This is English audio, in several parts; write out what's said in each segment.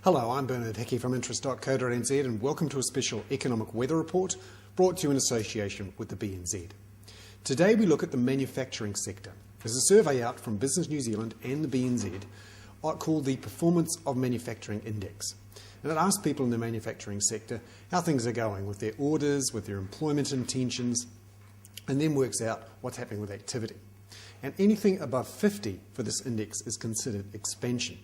Hello, I'm Bernard Hickey from interest.co.nz and welcome to a special economic weather report brought to you in association with the BNZ. Today we look at the manufacturing sector. There's a survey out from Business New Zealand and the BNZ called the Performance of Manufacturing Index. And it asks people in the manufacturing sector how things are going with their orders, with their employment intentions, and then works out what's happening with activity. And anything above 50 for this index is considered expansion.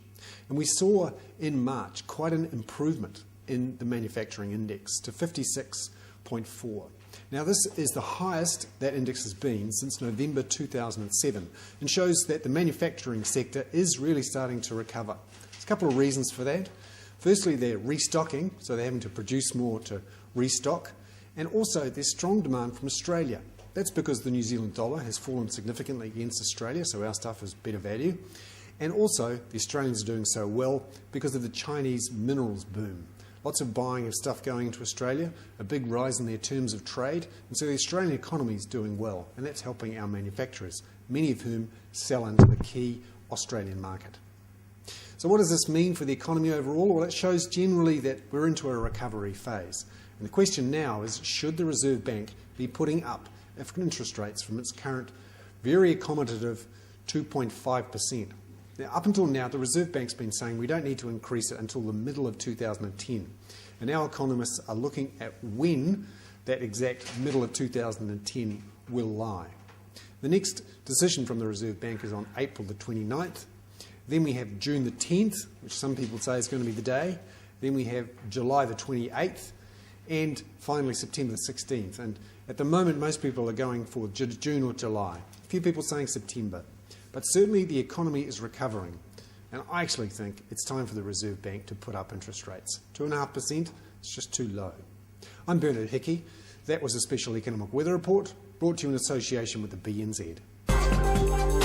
And we saw in March quite an improvement in the manufacturing index to 56.4. Now this is the highest that index has been since November 2007 and shows that the manufacturing sector is really starting to recover. There's a couple of reasons for that. Firstly, they're restocking, so they're having to produce more to restock, and also there's strong demand from Australia. That's because the New Zealand dollar has fallen significantly against Australia, so our stuff is better value. And also, the Australians are doing so well because of the Chinese minerals boom. Lots of buying of stuff going into Australia, a big rise in their terms of trade, and so the Australian economy is doing well, and that's helping our manufacturers, many of whom sell into the key Australian market. So what does this mean for the economy overall? Well, it shows generally that we're into a recovery phase. And the question now is, should the Reserve Bank be putting up interest rates from its current very accommodative 2.5%? Now, up until now, the Reserve Bank's been saying we don't need to increase it until the middle of 2010. And our economists are looking at when that exact middle of 2010 will lie. The next decision from the Reserve Bank is on April the 29th. Then we have June the 10th, which some people say is going to be the day. Then we have July the 28th. And finally September the 16th. And at the moment, most people are going for June or July. A few people saying September. But certainly the economy is recovering. And I actually think it's time for the Reserve Bank to put up interest rates. 2.5%, it's just too low. I'm Bernard Hickey. That was a special economic weather report brought to you in association with the BNZ.